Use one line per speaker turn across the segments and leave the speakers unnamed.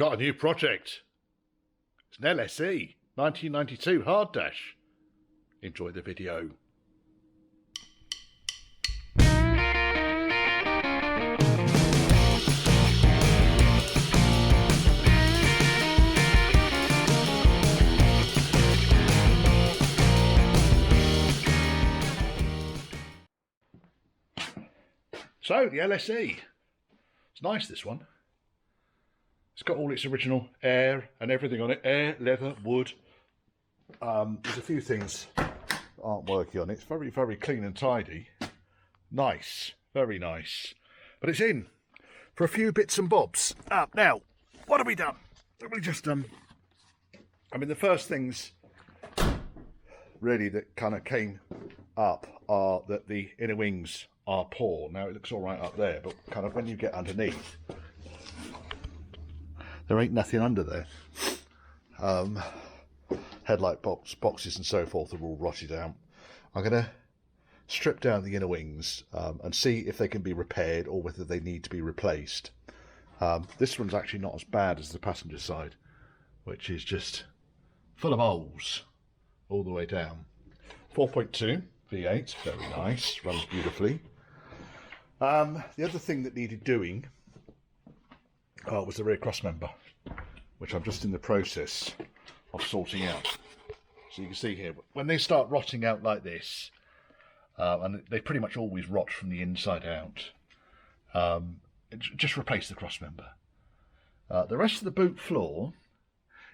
got a new project. It's an LSE 1992 hard dash. Enjoy the video. So, the LSE. It's nice, this one. It's got all its original air and everything on it. Air, leather, wood. There's a few things that aren't working on it. It's very, very clean and tidy. Nice. Very nice. But it's in for a few bits and bobs. Now, what have we done? We just, I mean, the first things really that kind of came up are that the inner wings are poor. Now it looks all right up there, but kind of when you get underneath, there ain't nothing under there. Headlight boxes and so forth are all rotted out. I'm going to strip down the inner wings and see if they can be repaired or whether they need to be replaced. This one's actually not as bad as the passenger side, which is just full of holes all the way down. 4.2 V8, very nice, runs beautifully. The other thing that needed doing was the rear crossmember, which I'm just in the process of sorting out. So you can see here, when they start rotting out like this, and they pretty much always rot from the inside out, just replace the crossmember. The rest of the boot floor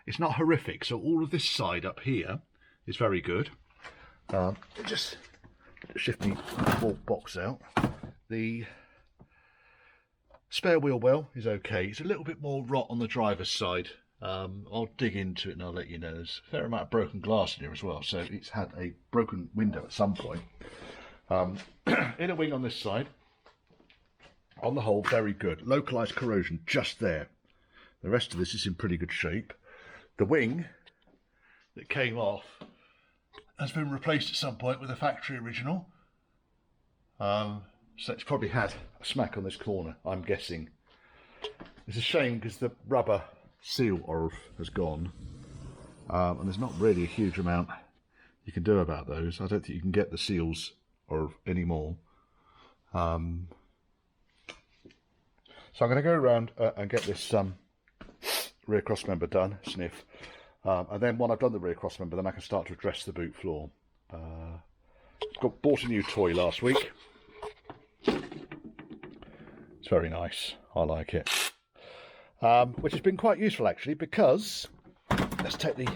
is not horrific, so all of this side up here is very good. Just shift the wall box out. The spare wheel well is okay. It's a little bit more rot on the driver's side. I'll dig into it and I'll let you know. There's a fair amount of broken glass in here as well, so it's had a broken window at some point. Inner wing on this side, on the whole, very good. Localised corrosion just there. The rest of this is in pretty good shape. The wing that came off has been replaced at some point with a factory original. So it's probably had a smack on this corner, I'm guessing. It's a shame because the rubber seal has gone, and there's not really a huge amount you can do about those. I don't think you can get the seals anymore. So I'm going to go around and get this rear crossmember done, sniff. And then when I've done the rear crossmember, then I can start to address the boot floor. Bought a new toy last week. It's very nice. I like it. Which has been quite useful actually, because let's take the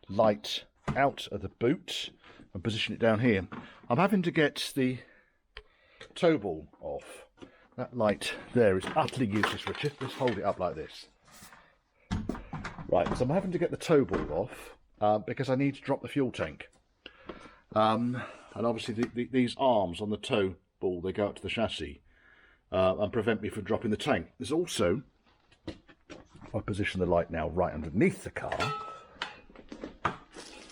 light out of the boot and position it down here. I'm having to get the tow ball off. That light there is utterly useless, Richard. Just hold it up like this. Right, so I'm having to get the tow ball off because I need to drop the fuel tank. And obviously these arms on the tow ball, they go up to the chassis and prevent me from dropping the tank. There's also, if I position the light now right underneath the car,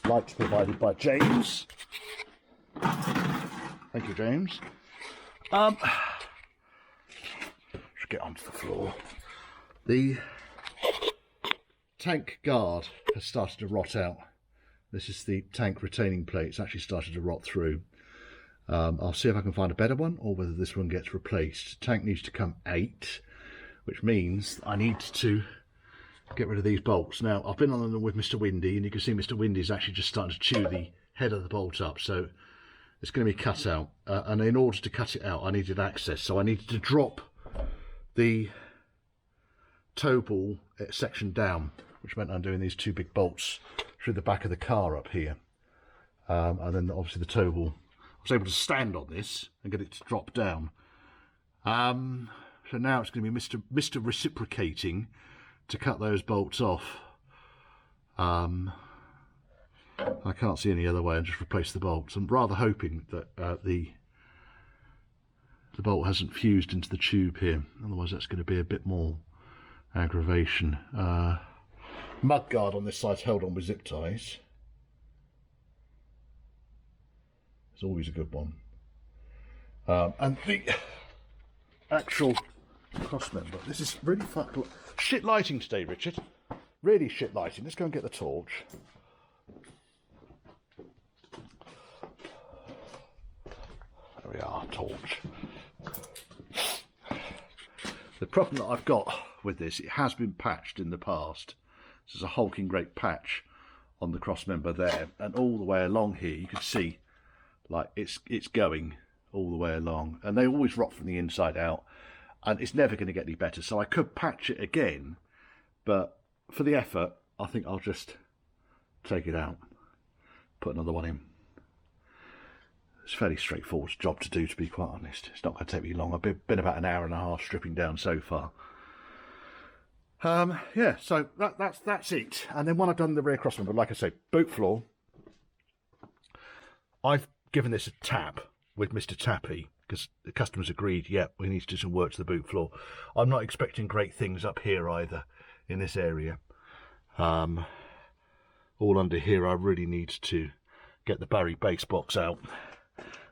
lights provided by James. Thank you, James. Should get onto the floor. The tank guard has started to rot out. This is the tank retaining plate. It's actually started to rot through. I'll see if I can find a better one or whether this one gets replaced. Tank needs to come 8, which means I need to get rid of these bolts. Now, I've been on them with Mr. Windy, and you can see Mr. Windy is actually just starting to chew the head of the bolt up, so it's going to be cut out. And in order to cut it out, I needed access, so I needed to drop the tow ball section down, which meant undoing these 2 big bolts through the back of the car up here. And then obviously the tow ball, I was able to stand on this and get it to drop down. So now it's going to be Mr. Reciprocating to cut those bolts off. I can't see any other way and just replace the bolts. I'm rather hoping that the bolt hasn't fused into the tube here, otherwise that's going to be a bit more aggravation. Mud guard on this side's held on with zip ties. It's always a good one. And the actual Crossmember. This is really fucked. Shit lighting today, Richard. Really shit lighting. Let's go and get the torch. There we are, torch. The problem that I've got with this, it has been patched in the past. There's a hulking great patch on the Crossmember there, and all the way along here you can see like it's going all the way along, and they always rot from the inside out, and it's never going to get any better. So I could patch it again, but for the effort I think I'll just take it out, put another one in. It's a fairly straightforward job to do, to be quite honest. It's not going to take me long. I've been about an hour and a half stripping down so far. Yeah, so that's it. And then when I've done the rear Crossmember, like I say, boot floor, I've given this a tap with Mr. Tappy because the customers agreed, yeah, we need to do some work to the boot floor. I'm not expecting great things up here either in this area. All under here, I really need to get the Barry base box out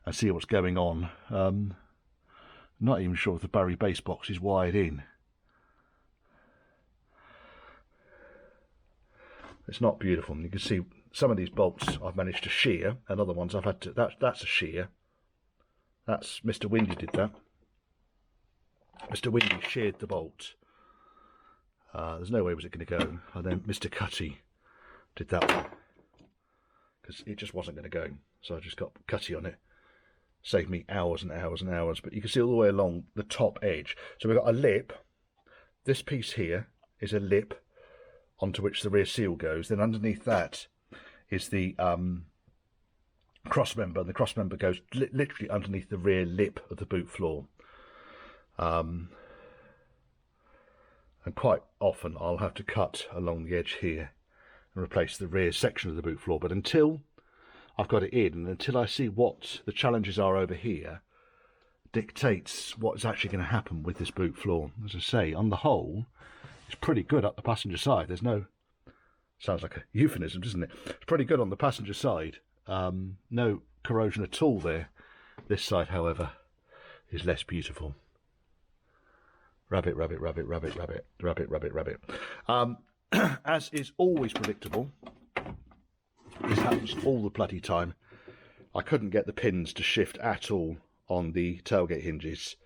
and see what's going on. Not even sure if the Barry base box is wired in. It's not beautiful. You can see some of these bolts I've managed to shear, and other ones I've had to. That's a shear. That's Mr. Windy did that. Mr. Windy sheared the bolt. There's no way was it going to go. And then Mr. Cutty did that one because it just wasn't going to go. So I just got Cutty on it. Saved me hours and hours and hours. But you can see all the way along the top edge. So we've got a lip. This piece here is a lip onto which the rear seal goes. Then underneath that is the Crossmember. The Crossmember goes literally underneath the rear lip of the boot floor. And quite often I'll have to cut along the edge here and replace the rear section of the boot floor. But until I've got it in, and until I see what the challenges are over here, dictates what's actually going to happen with this boot floor. As I say, on the whole, it's pretty good up the passenger side. There's no, sounds like a euphemism, doesn't it? It's pretty good on the passenger side. No corrosion at all there. This side, however, is less beautiful. Rabbit, rabbit, rabbit, rabbit, rabbit, rabbit, rabbit, rabbit. As is always predictable, this happens all the bloody time. I couldn't get the pins to shift at all on the tailgate hinges.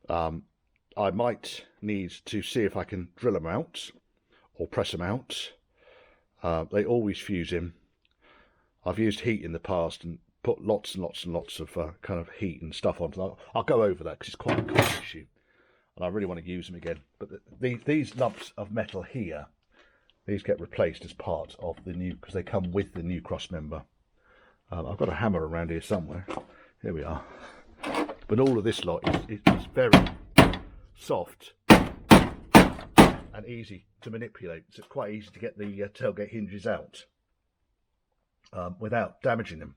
I might need to see if I can drill them out or press them out. They always fuse in. I've used heat in the past and put lots and lots and lots of kind of heat and stuff on. I'll go over that because it's quite a common issue, and I really want to use them again. But these lumps of metal here, these get replaced as part of the new, because they come with the new Crossmember. I've got a hammer around here somewhere. Here we are. But all of this lot is very soft and easy to manipulate. So it's quite easy to get the tailgate hinges out without damaging them.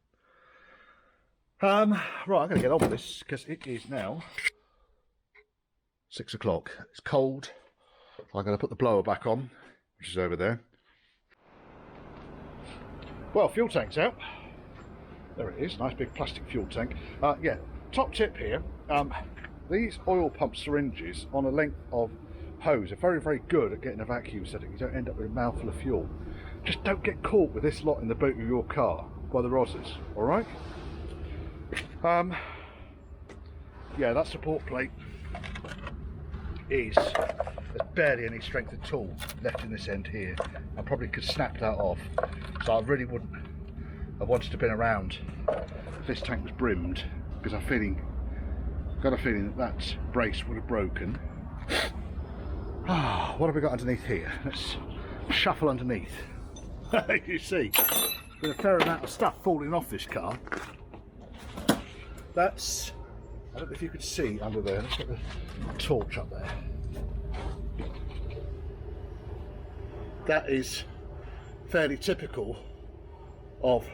Right, I'm going to get on with this because it is now 6 o'clock. It's cold. I'm going to put the blower back on, which is over there. Well, fuel tank's out. There it is, nice big plastic fuel tank. Yeah, top tip here. These oil pump syringes on a length of hose are very, very good at getting a vacuum setting. You don't end up with a mouthful of fuel. Just don't get caught with this lot in the boot of your car by the rozzers, alright? Yeah, that support plate is, there's barely any strength at all left in this end here. I probably could snap that off. So I really wouldn't have wanted to have been around if this tank was brimmed, because I've got a feeling that brace would have broken. What have we got underneath here? Let's shuffle underneath. You see, there's been a fair amount of stuff falling off this car. That's, I don't know if you could see under there. Let's get the torch up there. That is fairly typical of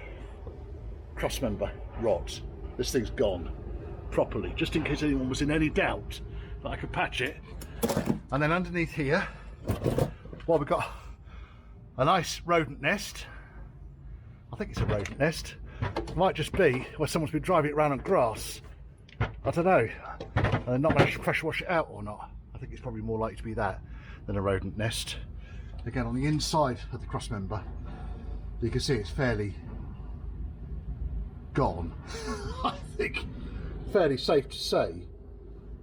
Crossmember rods. This thing's gone properly, just in case anyone was in any doubt that I could patch it. And then underneath here, well, we've got a nice rodent nest. I think it's a rodent nest. It might just be where someone's been driving it around on grass. I don't know. And not managed to pressure wash it out or not. think it's probably more likely to be that than a rodent nest. Again, on the inside of the Crossmember, you can see it's fairly gone. I think fairly safe to say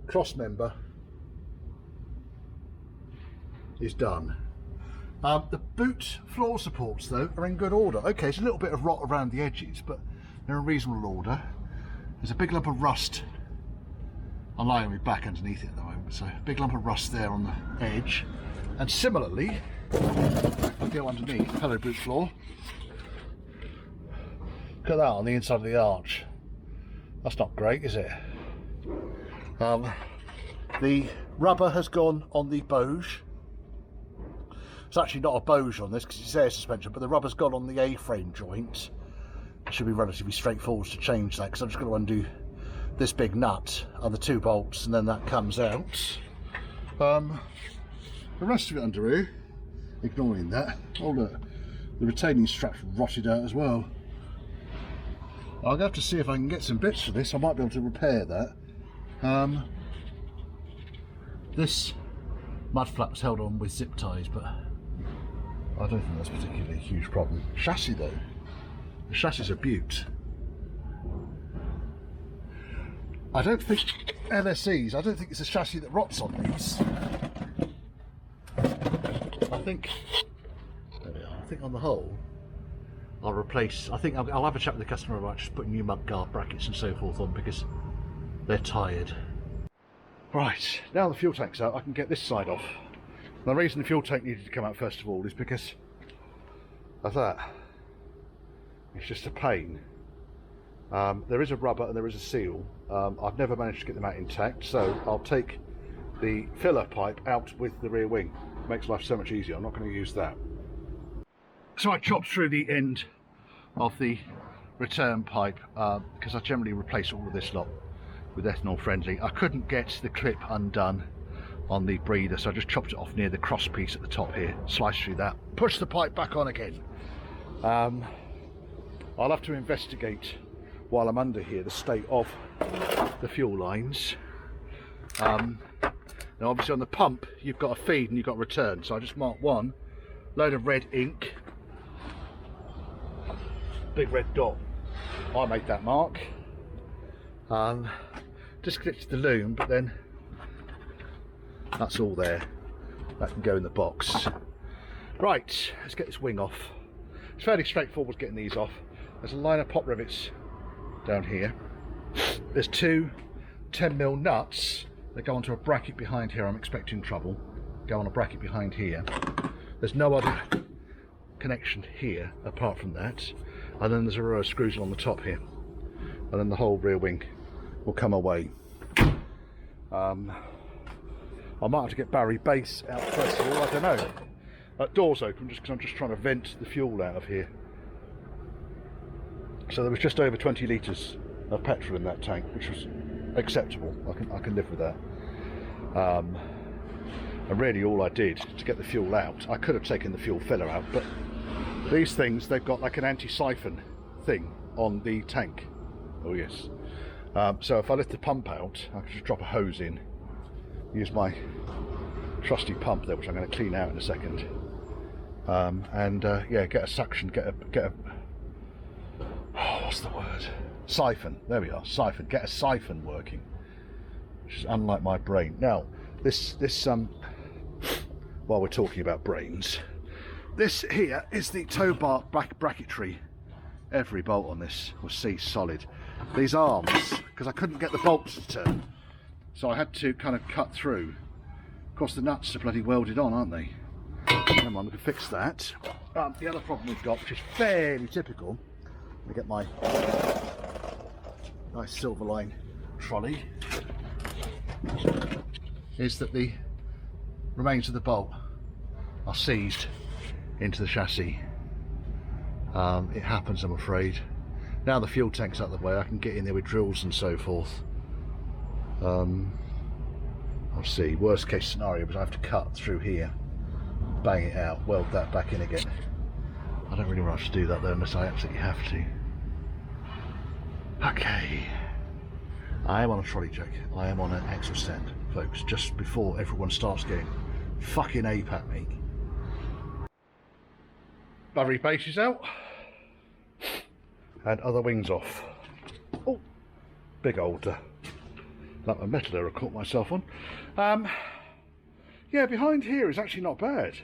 Crossmember is done. The boot floor supports though are in good order. Okay, it's a little bit of rot around the edges, but they're in reasonable order. There's a big lump of rust. I'm lying on my back underneath it at the moment, so a big lump of rust there on the edge. And similarly, I'll go underneath, hello boot floor. Look at that on the inside of the arch. That's not great, is it? The rubber has gone on the Bose. It's actually not a Bose on this because it's air suspension, but the rubber's gone on the A-frame joint. It should be relatively straightforward to change that because I'm just going to undo this big nut and the 2 bolts, and then that comes out. The rest of it under, ignoring that. Oh look, the retaining strap's rotted out as well. I'll have to see if I can get some bits for this. I might be able to repair that. This mud flap's held on with zip ties, but I don't think that's particularly a huge problem. Chassis though, the chassis is a beaut. I don't think LSEs, I don't think it's a chassis that rots on these. I think, there we are. I think on the whole, I'll replace, I think I'll have a chat with the customer about just putting new mudguard brackets and so forth on because they're tired. Right, now the fuel tank's out, I can get this side off. The reason the fuel tank needed to come out first of all is because of that. It's just a pain. There is a rubber and there is a seal. I've never managed to get them out intact, so I'll take the filler pipe out with the rear wing. It makes life so much easier. I'm not going to use that. So I chopped through the end of the return pipe because I generally replace all of this lot with ethanol friendly. I couldn't get the clip undone on the breather, so I just chopped it off near the cross piece at the top here, sliced through that, push the pipe back on again. I'll have to investigate while I'm under here the state of the fuel lines. Now obviously on the pump you've got a feed and you've got a return, so I just marked one, load of red ink, big red dot, I made that mark. Disconnected the loom, but then that's all there. That can go in the box. Right, let's get this wing off. It's fairly straightforward getting these off. There's a line of pop rivets down here. There's 2 10mm nuts that go onto a bracket behind here. I'm expecting trouble. Go on a bracket behind here. There's no other connection here apart from that. And then there's a row of screws on the top here. And then the whole rear wing will come away. I might have to get Barry base out first of all, I don't know. Door's open just because I'm just trying to vent the fuel out of here. So there was just over 20 litres of petrol in that tank, which was acceptable. I can live with that. And really all I did to get the fuel out, I could have taken the fuel filler out, but these things, they've got like an anti-siphon thing on the tank. Oh yes. So if I lift the pump out, I can just drop a hose in, use my trusty pump there, which I'm going to clean out in a second, yeah, get a suction, get a oh, what's the word? Siphon. There we are. Siphon. Get a siphon working, which is unlike my brain. Now, this while we're talking about brains, this here is the tow bar bracketry. Every bolt on this was seized solid. These arms, because I couldn't get the bolts to turn, so I had to kind of cut through. Of course, the nuts are bloody welded on, aren't they? Come on, we can fix that. The other problem we've got, which is fairly typical, let me get my nice Silverline trolley, is that the remains of the bolt are seized into the chassis. It happens, I'm afraid. Now the fuel tank's out of the way, I can get in there with drills and so forth. I'll see. Worst case scenario is I have to cut through here, bang it out, weld that back in again. I don't really want to do that though, unless I absolutely have to. Okay. I am on a trolley jack. I am on an axle stand, folks, just before everyone starts getting fucking ape at me. Battery base is out. And other wings off. Oh, big old lump of metal there I caught myself on. Yeah, behind here is actually not bad.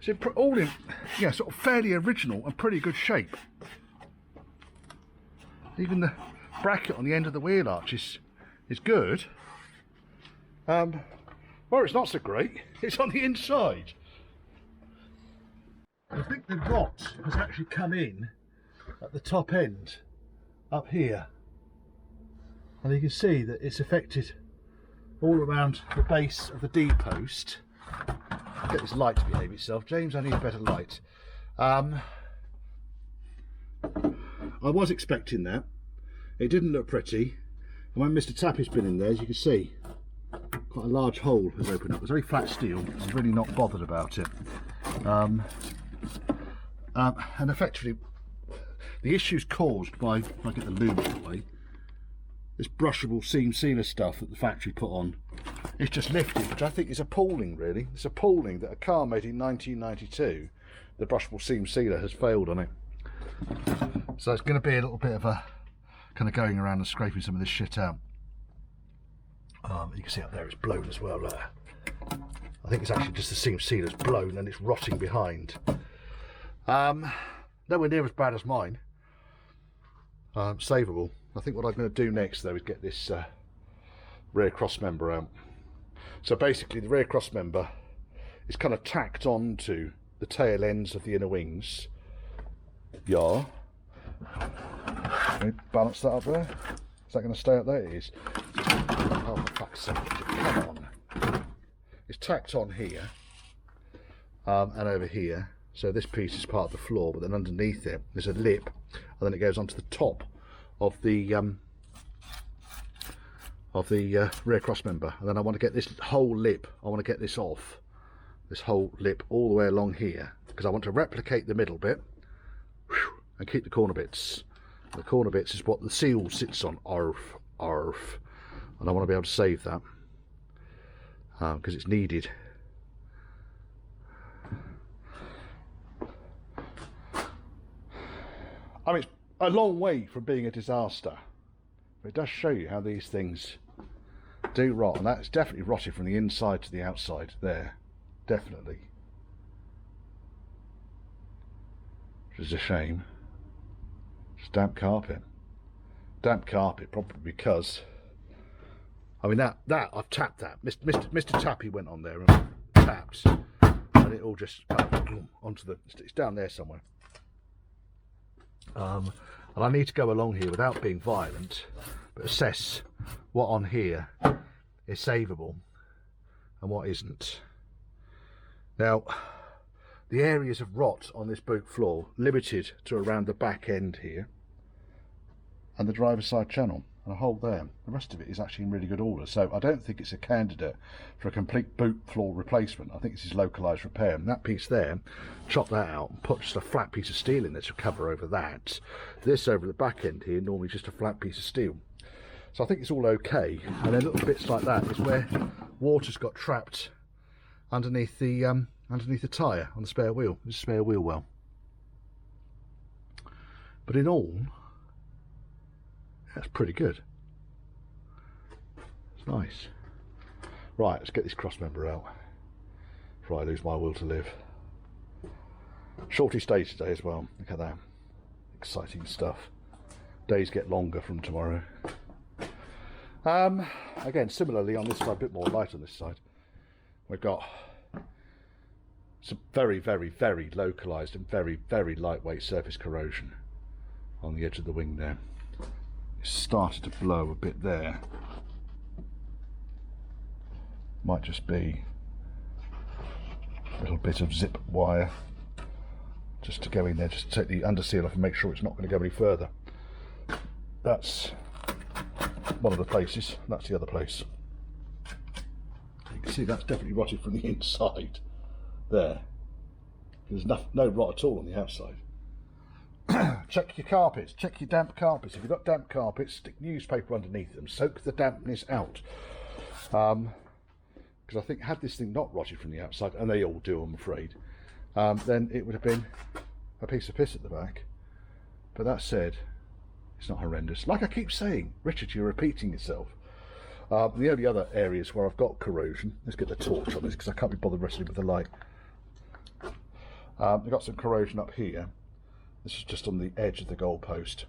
It's all in, yeah, sort of fairly original and pretty good shape. Even the bracket on the end of the wheel arch is good. Where it's not so great, it's on the inside. I think the rot has actually come in at the top end, up here. And you can see that it's affected all around the base of the D post. Get this light to behave itself. James, I need a better light. I was expecting that. It didn't look pretty. And when Mr. Tappy's been in there, as you can see, quite a large hole has opened up. It's very flat steel. I'm really not bothered about it. And effectively, the issue's caused by, if I get the lube out of the way, this brushable seam sealer stuff that the factory put on. It's just lifted, which I think is appalling, really. It's appalling that a car made in 1992, the brushable seam sealer has failed on it. So it's going to be a little bit of a kind of going around and scraping some of this shit out. You can see up there it's blown as well. I think it's actually just the seam sealer's blown and it's rotting behind. Nowhere near as bad as mine. Savable. I think what I'm going to do next though is get this rear cross member out. So basically the rear cross member is kind of tacked onto the tail ends of the inner wings. Yeah. Let me balance that up there. Is that going to stay up there? It is. Oh, for fuck's sake, come on. It's tacked on here and over here. So this piece is part of the floor, but then underneath it there's a lip, and then it goes onto the top of the rear cross member. And then I want to get this whole lip, I want to get this off, this whole lip all the way along here, because I want to replicate the middle bit and keep the corner bits. The corner bits is what the seal sits on, arf, arf, and I want to be able to save that because it's needed. I mean, it's a long way from being a disaster, but it does show you how these things do rot, and that's definitely rotted from the inside to the outside there, definitely, which is a shame. It's damp carpet. Damp carpet, probably because, I mean, that I've tapped that. Mr. Tappy went on there and tapped, and it all just kind of onto the, it's down there somewhere. And I need to go along here without being violent, but assess what on here is savable and what isn't. Now, the areas of rot on this boot floor limited to around the back end here and the driver's side channel and a hole there. The rest of it is actually in really good order, so I don't think it's a candidate for a complete boot floor replacement. I think this is localised repair, and that piece there, chop that out and put just a flat piece of steel in there to cover over that. This over the back end here, normally just a flat piece of steel. So I think it's all okay, and then little bits like that is where water's got trapped underneath the tyre on the spare wheel. There's a spare wheel well. But in all, that's pretty good. It's nice. Right, let's get this cross member out before I lose my will to live. Shortest day today as well. Look at that. Exciting stuff. Days get longer from tomorrow. Again, similarly on this side, a bit more light on this side. We've got some very, very, very localised and very, very lightweight surface corrosion on the edge of the wing there. It's started to blow a bit there. Might just be a little bit of zip wire just to go in there, just to take the under seal off and make sure it's not going to go any further. That's one of the places, that's the other place. You can see that's definitely rotted from the inside there. There's no rot at all on the outside. check your carpets, check your damp carpets. If you've got damp carpets, stick newspaper underneath them, soak the dampness out. Because I think had this thing not rotted from the outside, and they all do, I'm afraid, then it would have been a piece of piss at the back. But that said, it's not horrendous. Like I keep saying, Richard, you're repeating yourself. The only other areas where I've got corrosion, let's get the torch on this because I can't be bothered wrestling with the light. We've got some corrosion up here. This is just on the edge of the goalpost.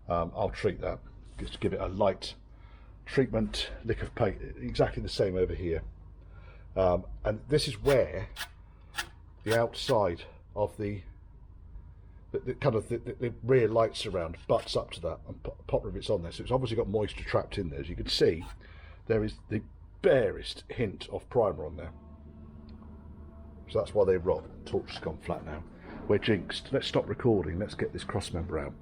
I'll treat that, just to give it a light treatment, lick of paint, exactly the same over here. And this is where the outside of the rear lights around butts up to that, and pop rivets on there, so it's obviously got moisture trapped in there. As you can see, there is the barest hint of primer on there, so that's why they rot. The torch has gone flat now. We're jinxed. Let's stop recording. Let's get this crossmember out.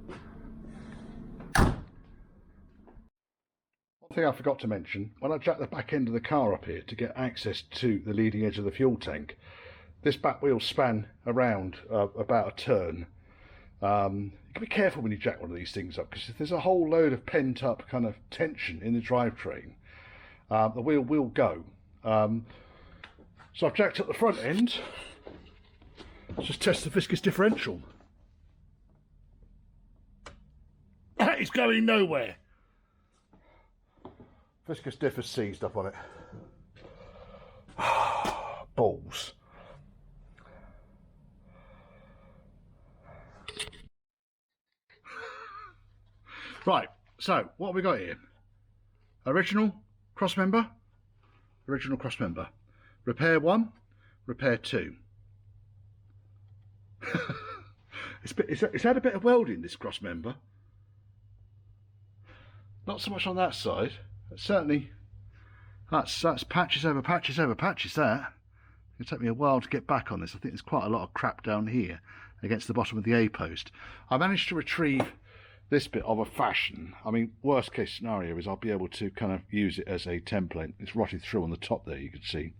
One thing I forgot to mention, when I jacked the back end of the car up here to get access to the leading edge of the fuel tank, this back wheel span around about a turn. You can be careful when you jack one of these things up, because if there's a whole load of pent up kind of tension in the drivetrain, the wheel will go. So I've jacked up the front end. Let's just test the viscous differential. That is going nowhere. Viscous diff has seized up on it. Balls. Right, so what have we got here? Original crossmember, original crossmember. Repair 1, repair 2. It's had a bit of welding, this crossmember. Not so much on that side. But certainly, that's patches over patches over patches there. It'll take me a while to get back on this. I think there's quite a lot of crap down here against the bottom of the A-post. I managed to retrieve this bit of a fashion. I mean, worst case scenario is I'll be able to kind of use it as a template. It's rotted through on the top there, you can see.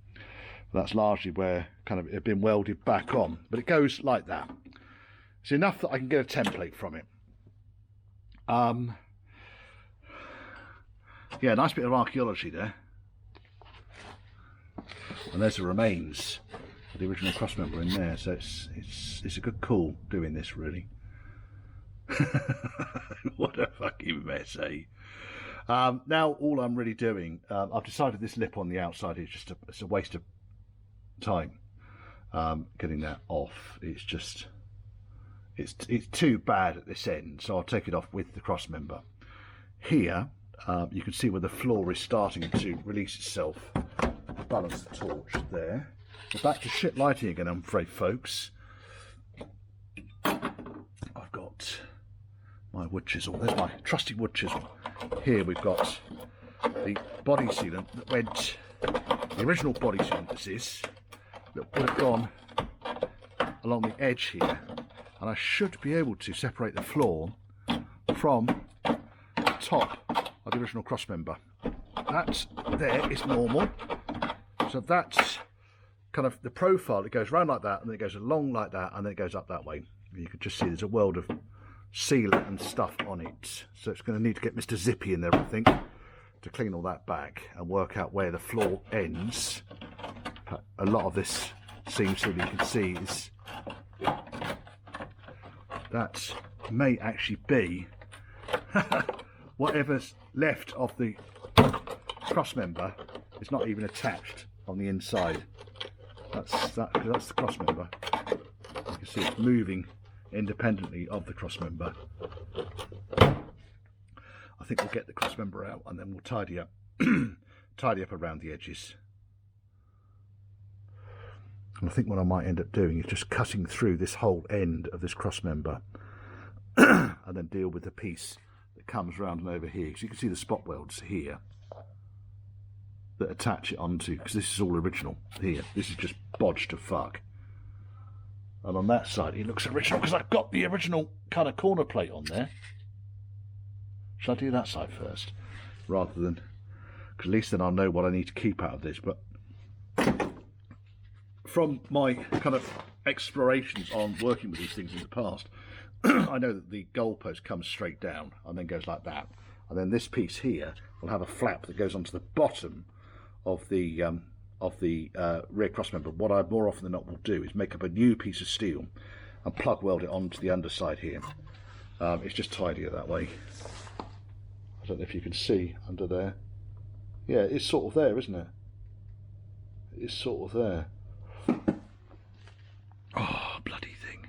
But that's largely where kind of it had been welded back on. But it goes like that. It's enough that I can get a template from it. Yeah, nice bit of archaeology there. And there's the remains of the original crossmember in there. So it's a good call doing this, really. What a fucking mess, eh? Now all I'm really doing, I've decided this lip on the outside is just it's a waste of time. Getting that off, it's too bad at this end, so I'll take it off with the crossmember. Here you can see where the floor is starting to release itself. Balance the torch there. We're back to shit lighting again, I'm afraid, folks. I've got my wood chisel. There's my trusty wood chisel. Here we've got the body sealant that went, the original body sealant this is, that would have gone along the edge here, and I should be able to separate the floor from the top of the original crossmember. That there is normal, so that's kind of the profile. It goes round like that, and then it goes along like that, and then it goes up that way. You can just see there's a world of sealant and stuff on it, so it's going to need to get Mr. Zippy in there, I think, to clean all that back and work out where the floor ends. But a lot of this seams that you can see is that may actually be whatever's left of the crossmember is not even attached on the inside. That's the crossmember. You can see it's moving independently of the crossmember. I think we'll get the crossmember out and then we'll tidy up tidy up around the edges. And I think what I might end up doing is just cutting through this whole end of this crossmember and then deal with the piece that comes round and over here. So you can see the spot welds here that attach it onto, because this is all original here. This is just bodged to fuck. And on that side it looks original because I've got the original kind of corner plate on there. Shall I do that side first rather than, because at least then I'll know what I need to keep out of this. But from my kind of explorations on working with these things in the past, I know that the goalpost comes straight down and then goes like that, and then this piece here will have a flap that goes onto the bottom of the rear crossmember. What I more often than not will do is make up a new piece of steel and plug weld it onto the underside here. It's just tidier that way. I don't know if you can see under there. Yeah, it's sort of there, isn't it? It's sort of there. Oh, bloody thing.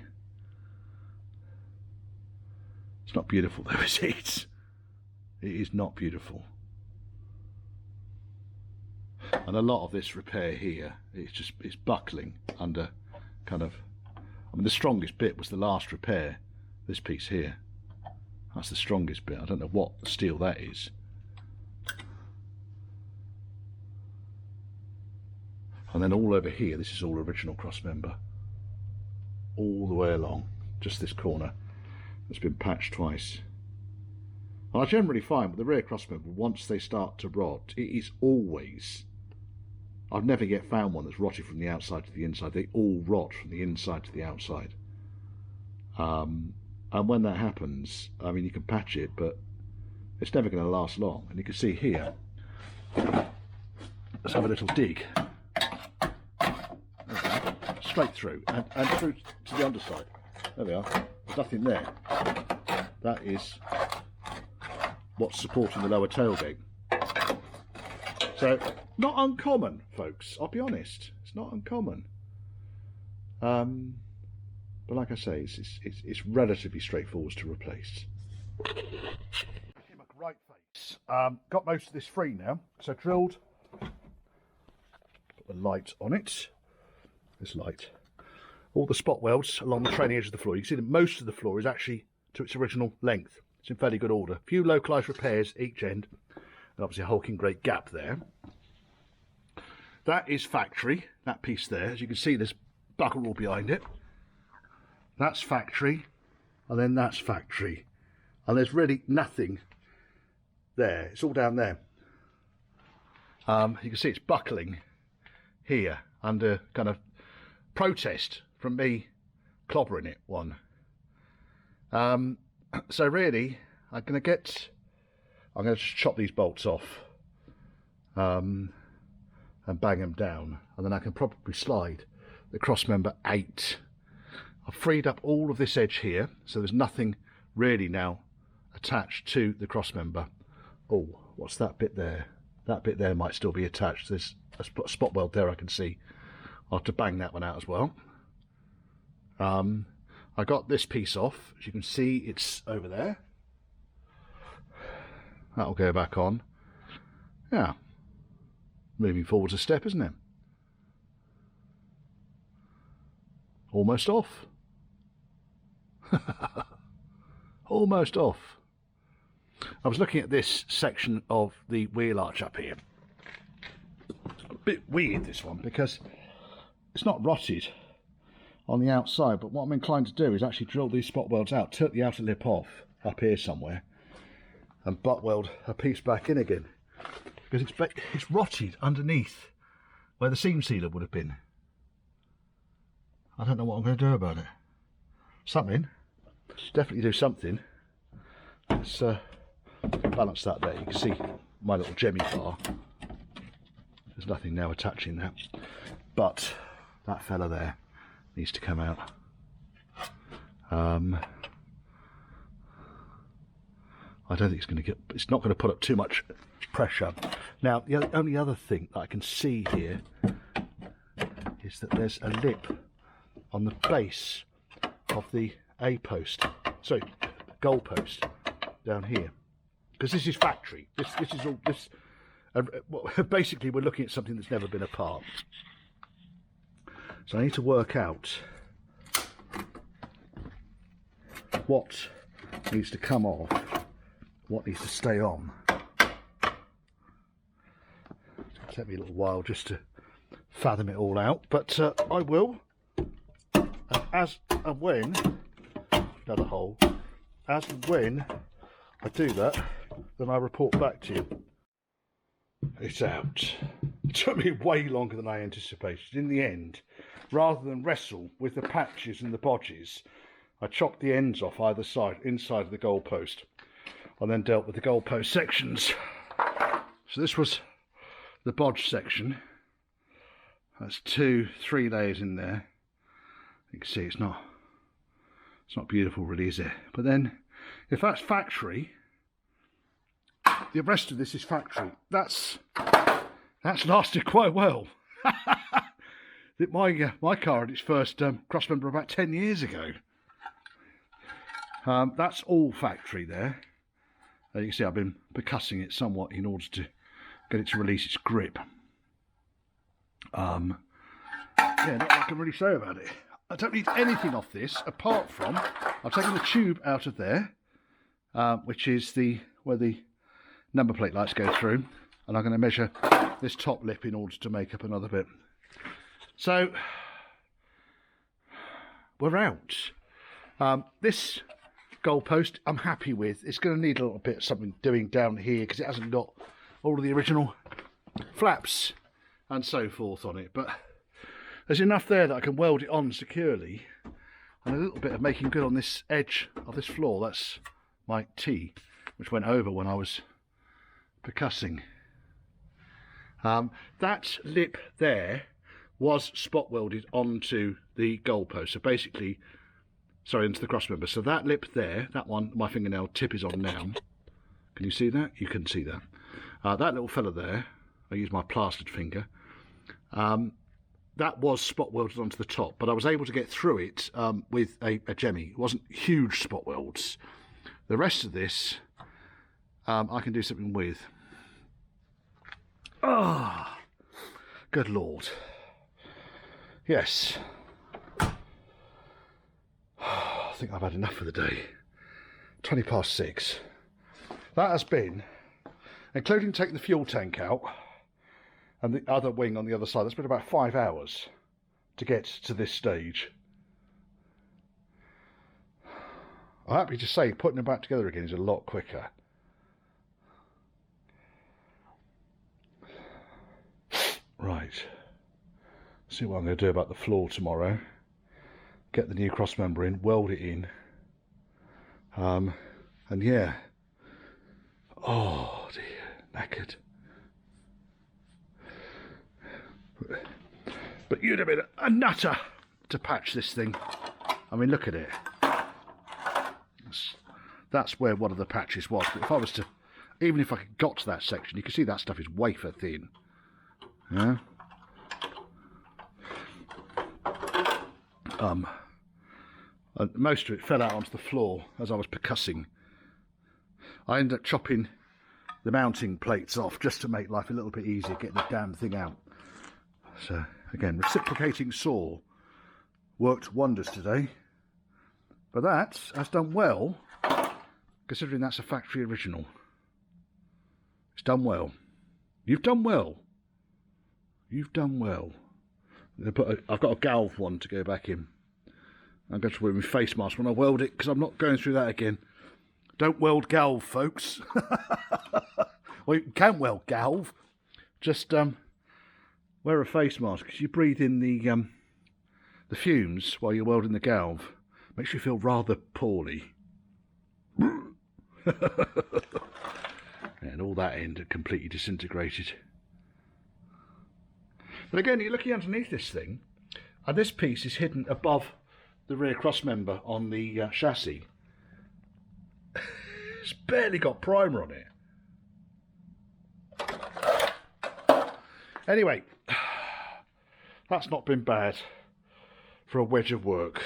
It's not beautiful though, is it? It is not beautiful. And a lot of this repair here, it's buckling under kind of, I mean the strongest bit was the last repair, this piece here. That's the strongest bit. I don't know what steel that is. And then all over here, this is all original crossmember. All the way along, just this corner. It's been patched twice. And I generally find with the rear crossmember, once they start to rot, it is always, I've never yet found one that's rotted from the outside to the inside. They all rot from the inside to the outside. And when that happens, I mean, you can patch it, but it's never going to last long. And you can see here, let's have a little dig. Straight through, and through to the underside. There we are. There's nothing there. That is what's supporting the lower tailgate. So, not uncommon, folks. I'll be honest. It's not uncommon. But like I say, it's relatively straightforward to replace. Right face. Got most of this free now. So drilled. Put the light on it. This light. All the spot welds along the trailing edge of the floor. You can see that most of the floor is actually to its original length. It's in fairly good order. A few localised repairs each end. And obviously a hulking great gap there. That is factory, that piece there. As you can see, there's buckle all behind it. That's factory, and then that's factory. And there's really nothing there. It's all down there. You can see it's buckling here under kind of protest from me clobbering it one. So really, I'm going to chop these bolts off and bang them down, and then I can probably slide the crossmember 8. I've freed up all of this edge here, so there's nothing really now attached to the crossmember. Oh, what's that bit there? That bit there might still be attached. There's a spot weld there I can see. I'll have to bang that one out as well. I got this piece off. As you can see, it's over there. That'll go back on. Yeah. Moving forwards a step, isn't it? Almost off. Almost off. I was looking at this section of the wheel arch up here. It's a bit weird, this one, because it's not rotted on the outside, but what I'm inclined to do is actually drill these spot welds out, take the outer lip off up here somewhere, and butt weld a piece back in again, because it's rotted underneath where the seam sealer would have been. I don't know what I'm going to do about it. Something. Definitely do something. Let's balance that there. You can see my little jemmy bar. There's nothing now attaching that. But that fella there needs to come out. I don't think it's going to get, it's not going to put up too much pressure. Now, the only other thing that I can see here is that there's a lip on the base of the goal post down here, because this is factory. This is all this. Basically, we're looking at something that's never been apart. So I need to work out what needs to come off, what needs to stay on. It's going to take me a little while just to fathom it all out, but I will. As and when, another hole, as and when I do that, then I report back to you. It's out. It took me way longer than I anticipated. In the end, rather than wrestle with the patches and the bodges, I chopped the ends off either side, inside of the goalpost, and then dealt with the goalpost sections. So this was the bodge section. That's 2-3 layers in there. You can see it's not beautiful really, is it? But then if that's factory, the rest of this is factory. That's lasted quite well. My car had its first Crossmember about 10 years ago. That's all factory there. You can see I've been percussing it somewhat in order to get it to release its grip. Yeah, not much I can really say about it. I don't need anything off this apart from I've taken the tube out of there, which is where the number plate lights go through, and I'm going to measure this top lip in order to make up another bit. So we're out. This goalpost I'm happy with. It's going to need a little bit of something doing down here because it hasn't got all of the original flaps and so forth on it, but there's enough there that I can weld it on securely, and a little bit of making good on this edge of this floor. That's my T, which went over when I was percussing. That lip there was spot welded onto the goalpost, so basically, sorry, into the crossmember. So that lip there, that one, my fingernail tip is on now. Can you see that? You can see that. That little fella there, I use my plastered finger. That was spot welded onto the top, but I was able to get through it with a jemmy. It wasn't huge spot welds. The rest of this, I can do something with. Ah, good Lord. Yes. I think I've had enough for the day. 6:20. That has been, including taking the fuel tank out and the other wing on the other side, that's been about 5 hours to get to this stage. I'm happy to say putting them back together again is a lot quicker. Right. See what I'm going to do about the floor tomorrow. Get the new crossmember in, weld it in. And yeah. Oh dear, knackered. But you'd have been a nutter to patch this thing. I mean, look at it. That's where one of the patches was. But if I was to, even if I got to that section, you can see that stuff is wafer thin. Yeah. Most of it fell out onto the floor as I was percussing. I ended up chopping the mounting plates off just to make life a little bit easier getting the damn thing out. So again, reciprocating saw worked wonders today. But that has done well, considering that's a factory original. It's done well. You've done well. You've done well. I've got a galv one to go back in. I'm going to wear my face mask when I weld it because I'm not going through that again. Don't weld galv, folks. Well, you can weld galv. Just wear a face mask because you breathe in the fumes while you're welding the galv. Makes you feel rather poorly. And all that end had completely disintegrated. But again, you're looking underneath this thing, and this piece is hidden above the rear crossmember on the chassis. It's barely got primer on it. Anyway, that's not been bad for a wedge of work.